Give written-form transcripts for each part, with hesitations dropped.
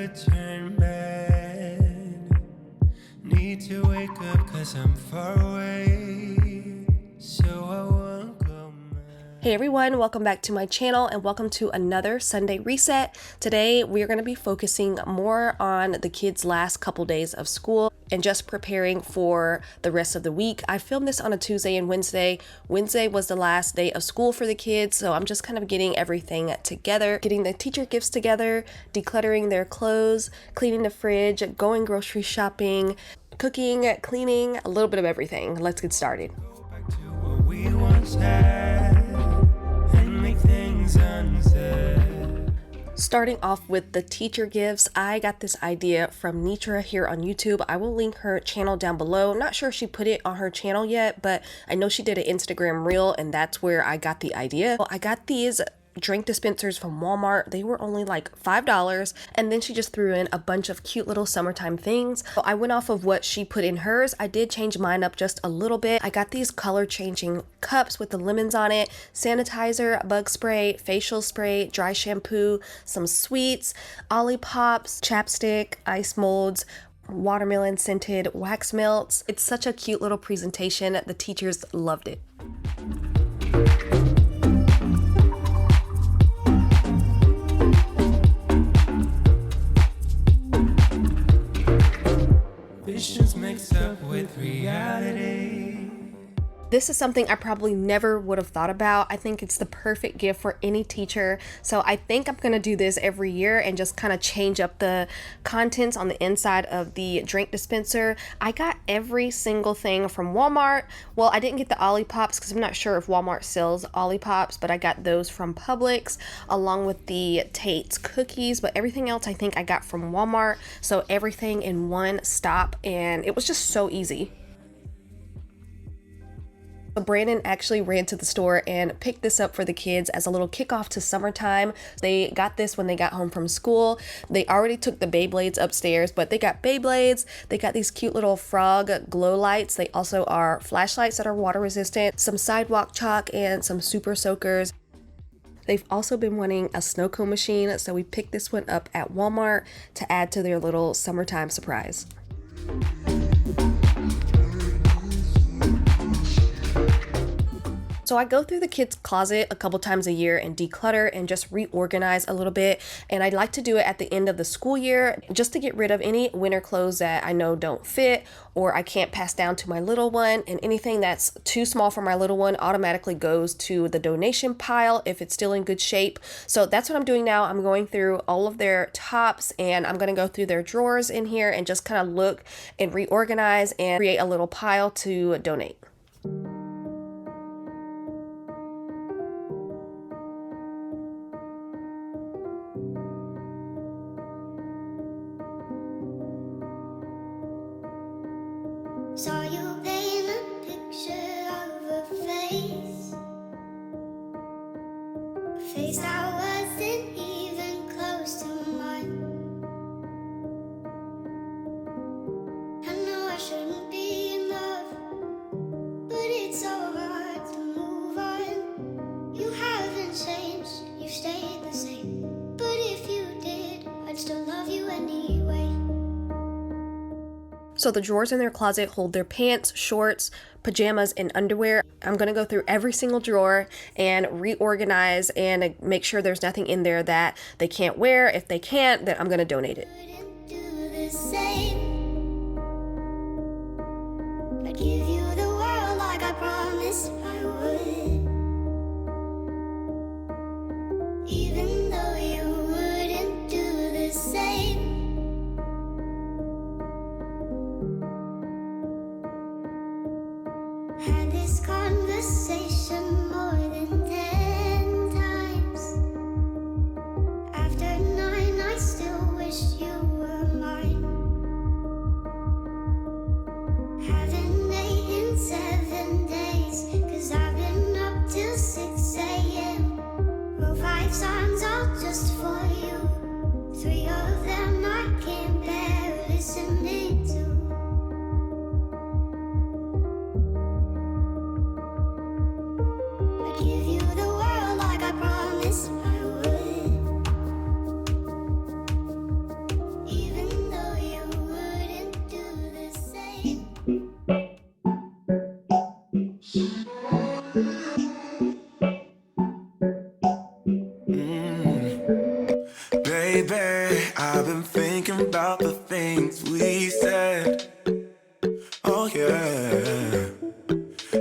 it turn bad. Need to wake up 'cause I'm far away, so I won't go mad. Hey everyone, welcome back to my channel and welcome to another Sunday reset. Today we're going to be focusing more on the kids' last couple days of school and just preparing for the rest of the week. I filmed this on a Tuesday and Wednesday. Wednesday was the last day of school for the kids, so I'm just kind of getting everything together, getting the teacher gifts together, decluttering their clothes, cleaning the fridge, going grocery shopping, cooking, cleaning, a little bit of everything. Let's get started. Go back to what we once had and make things unsaid. Starting off with the teacher gifts, I got this idea from Nitra here on YouTube. I will link her channel down below. I'm not sure if she put it on her channel yet, but I know she did an Instagram reel and that's where I got the idea. I got these drink dispensers from Walmart. They were only like $5, and then she just threw in a bunch of cute little summertime things. So I went off of what she put in hers. I did change mine up just a little bit. I got these color changing cups with the lemons on it, sanitizer, bug spray, facial spray, dry shampoo, some sweets, Olipop's, chapstick, ice molds, watermelon scented wax melts. It's such a cute little presentation. The teachers loved it. Visions mixed up with reality. This is something I probably never would have thought about. I think it's the perfect gift for any teacher. So I think I'm going to do this every year and just kind of change up the contents on the inside of the drink dispenser. I got every single thing from Walmart. Well, I didn't get the Olipops because I'm not sure if Walmart sells Olipops, but I got those from Publix along with the Tate's cookies. But everything else I think I got from Walmart. So everything in one stop, and it was just so easy. Brandon actually ran to the store and picked this up for the kids as a little kickoff to summertime. They got this when they got home from school. They already took the Beyblades upstairs, but they got Beyblades. They got these cute little frog glow lights. They also are flashlights that are water resistant, some sidewalk chalk, and some super soakers. They've also been wanting a snow cone machine, so we picked this one up at Walmart to add to their little summertime surprise. So I go through the kids' closet a couple times a year and declutter and just reorganize a little bit. And I'd like to do it at the end of the school year just to get rid of any winter clothes that I know don't fit or I can't pass down to my little one. And anything that's too small for my little one automatically goes to the donation pile if it's still in good shape. So that's what I'm doing now. I'm going through all of their tops and I'm going to go through their drawers in here and just kind of look and reorganize and create a little pile to donate. Saw you paint a picture of a face that wasn't even close to mine. I know I shouldn't be in love, but it's so hard to move on. You haven't changed, you stayed the same, but if you did, I'd still love you anyway. So the drawers in their closet hold their pants, shorts, pajamas, and underwear. I'm going to go through every single drawer and reorganize and make sure there's nothing in there that they can't wear. If they can't, then I'm going to donate it. Wouldn't do the same. I'd give you the world like I promised I would. Even though you wouldn't do the same. Had this conversation more than 10 times. After 9, I still wish you were mine. Haven't ate in 7 days, 'cause Baby, I've been thinking about the things we said. Oh yeah.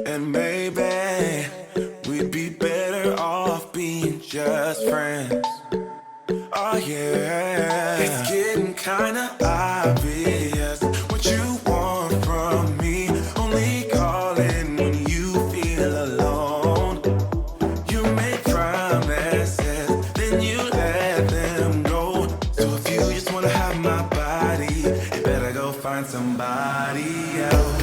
And maybe we'd be better off being just friends. Oh yeah. It's getting kinda obvious what you want from me. Only calling when you feel alone. You make promises, then you let them go. So if you just wanna have my body, you better go find somebody else.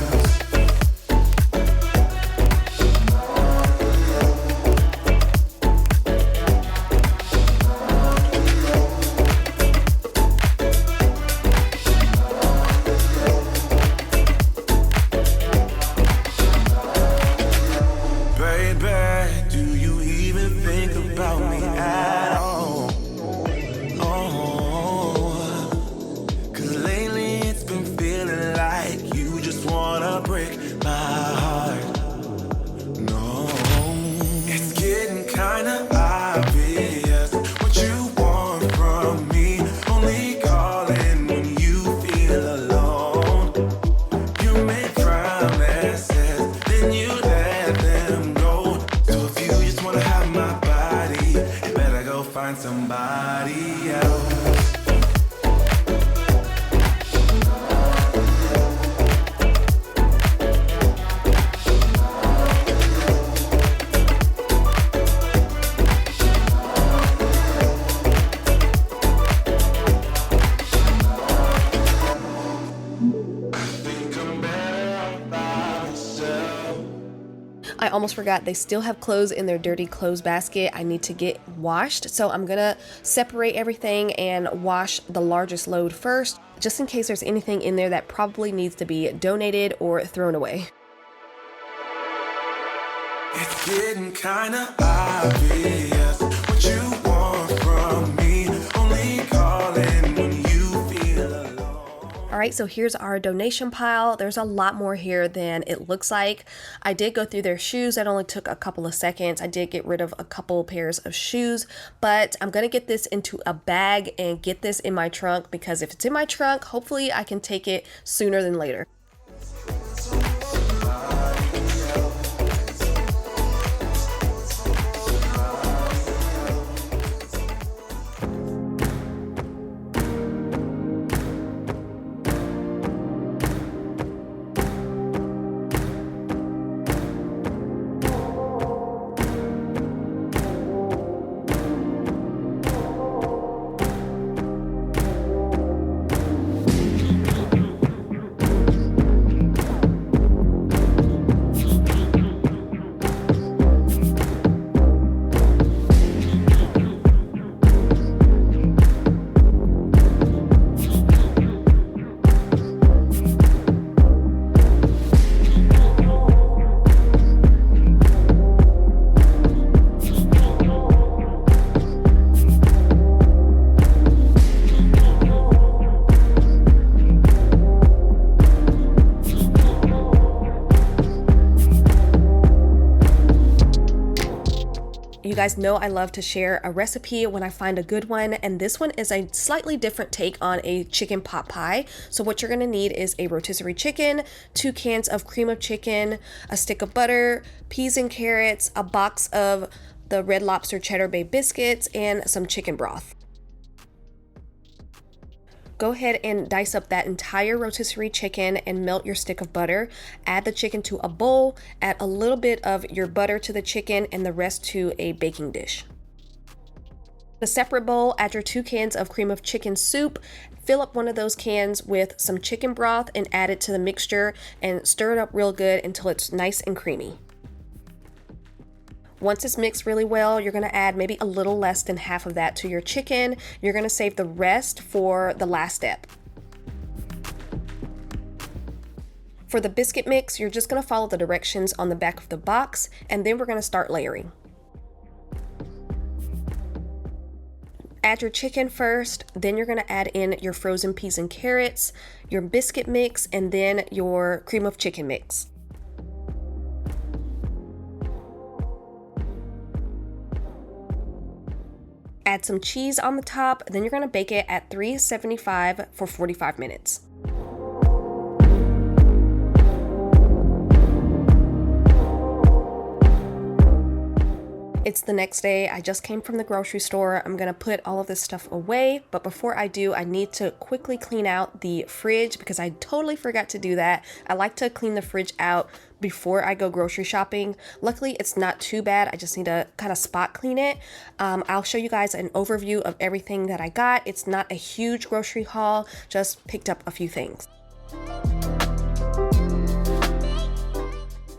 Find somebody else. I almost forgot, they still have clothes in their dirty clothes basket I need to get washed, so I'm gonna separate everything and wash the largest load first, just in case there's anything in there that probably needs to be donated or thrown away. It's getting kinda obvious what you want from me. Only calling when you feel alone. Alright, so here's our donation pile. There's a lot more here than it looks like. I did go through their shoes. That only took a couple of seconds. I did get rid of a couple pairs of shoes, but I'm going to get this into a bag and get this in my trunk, because if it's in my trunk, hopefully I can take it sooner than later. You guys know I love to share a recipe when I find a good one, and this one is a slightly different take on a chicken pot pie. So what you're gonna need is a rotisserie chicken, 2 cans of cream of chicken, a stick of butter, peas and carrots, a box of the Red Lobster Cheddar Bay biscuits, and some chicken broth. Go ahead and dice up that entire rotisserie chicken and melt your stick of butter. Add the chicken to a bowl, add a little bit of your butter to the chicken and the rest to a baking dish. In a separate bowl, add your 2 cans of cream of chicken soup. Fill up one of those cans with some chicken broth and add it to the mixture and stir it up real good until it's nice and creamy. Once it's mixed really well, you're going to add maybe a little less than half of that to your chicken. You're going to save the rest for the last step. For the biscuit mix, you're just going to follow the directions on the back of the box, and then we're going to start layering. Add your chicken first, then you're going to add in your frozen peas and carrots, your biscuit mix, and then your cream of chicken mix. Add some cheese on the top, then you're gonna bake it at 375 for 45 minutes. It's the next day. I just came from the grocery store. I'm gonna put all of this stuff away, but before I do, I need to quickly clean out the fridge because I totally forgot to do that. I like to clean the fridge out before I go grocery shopping. Luckily, it's not too bad. I just need to kind of spot clean it. I'll show you guys an overview of everything that I got. It's not a huge grocery haul, just picked up a few things.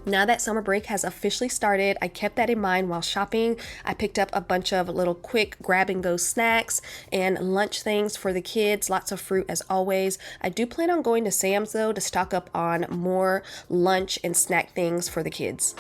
Now that summer break has officially started, I kept that in mind while shopping. I picked up a bunch of little quick grab and go snacks and lunch things for the kids, lots of fruit as always. I do plan on going to Sam's though to stock up on more lunch and snack things for the kids.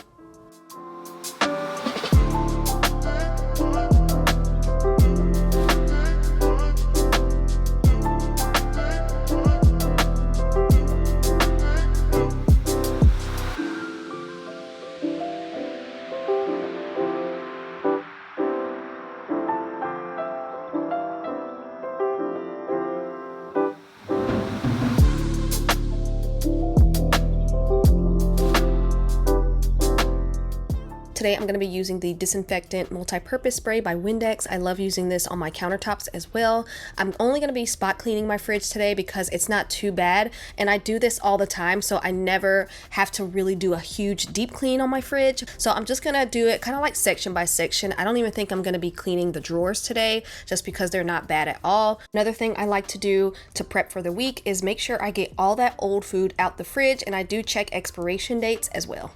Today I'm going to be using the disinfectant multi-purpose spray by Windex. I love using this on my countertops as well. I'm only going to be spot cleaning my fridge today because it's not too bad, and I do this all the time, so I never have to really do a huge deep clean on my fridge. So I'm just going to do it kind of like section by section. I don't even think I'm going to be cleaning the drawers today just because they're not bad at all. Another thing I like to do to prep for the week is make sure I get all that old food out the fridge, and I do check expiration dates as well.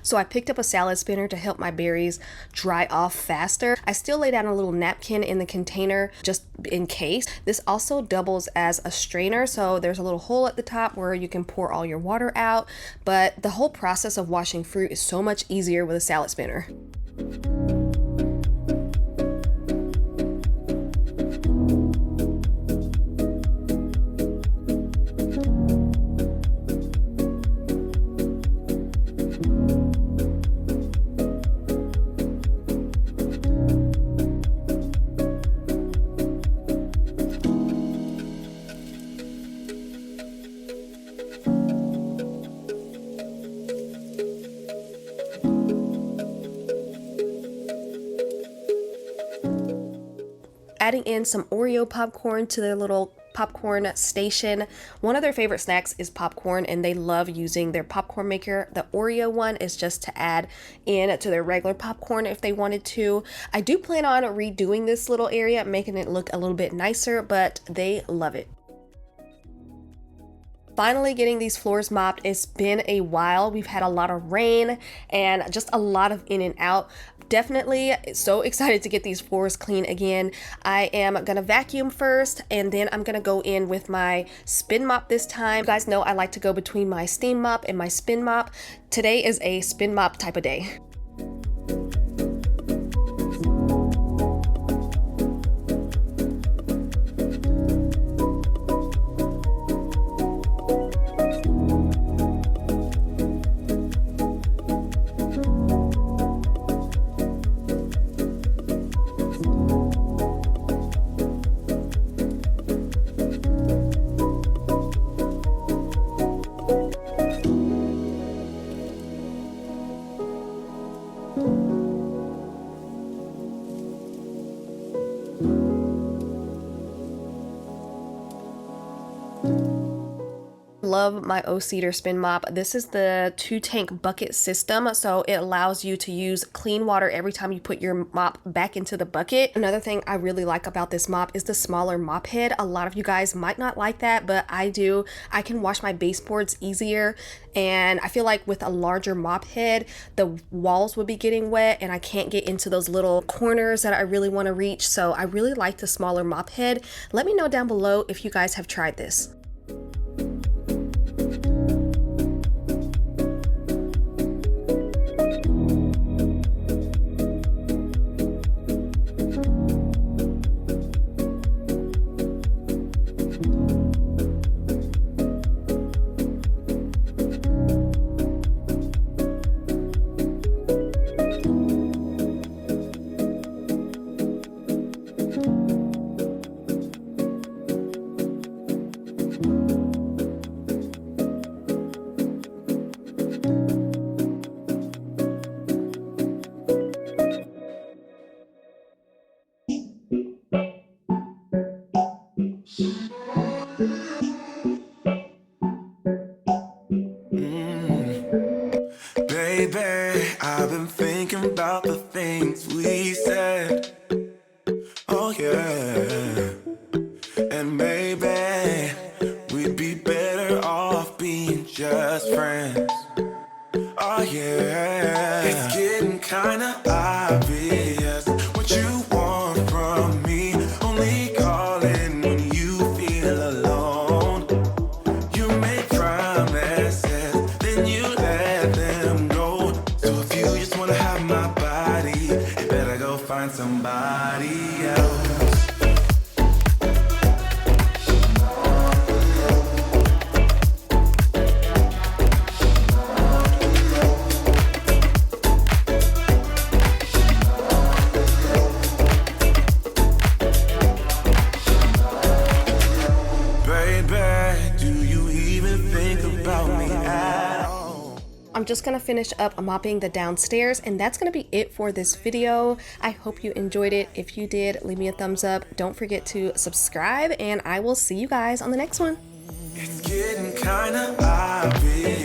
So I picked up a salad spinner to help my berries dry off faster. I still lay down a little napkin in the container just in case. This also doubles as a strainer, so there's a little hole at the top where you can pour all your water out, but the whole process of washing fruit is so much easier with a salad spinner. Adding in some Oreo popcorn to their little popcorn station. One of their favorite snacks is popcorn, and they love using their popcorn maker. The Oreo one is just to add in to their regular popcorn if they wanted to. I do plan on redoing this little area, making it look a little bit nicer, but they love it. Finally getting these floors mopped. It's been a while. We've had a lot of rain and just a lot of in and out. Definitely so excited to get these floors clean again. I am gonna vacuum first, and then I'm gonna go in with my spin mop this time. You guys know I like to go between my steam mop and my spin mop. Today is a spin mop type of day. love my Cedar spin mop. This is the 2-tank bucket system, so it allows you to use clean water every time you put your mop back into the bucket. Another thing I really like about this mop is the smaller mop head. A lot of you guys might not like that, but I do. I can wash my baseboards easier, and I feel like with a larger mop head, the walls would be getting wet and I can't get into those little corners that I really want to reach. So I really like the smaller mop head. Let me know down below if you guys have tried this. Baby, I've been thinking about the things we said. Oh yeah. And maybe we'd be better off being just friends. Oh yeah. It's getting kinda obvious what you want from me. Only calling when you feel alone. You make promises, then you let them go. So if you just wanna have my body, you better go find somebody else. I'm just gonna finish up mopping the downstairs, and that's gonna be it for this video. I hope you enjoyed it. If you did, leave me a thumbs up. Don't forget to subscribe, and I will see you guys on the next one. It's getting kinda obvious.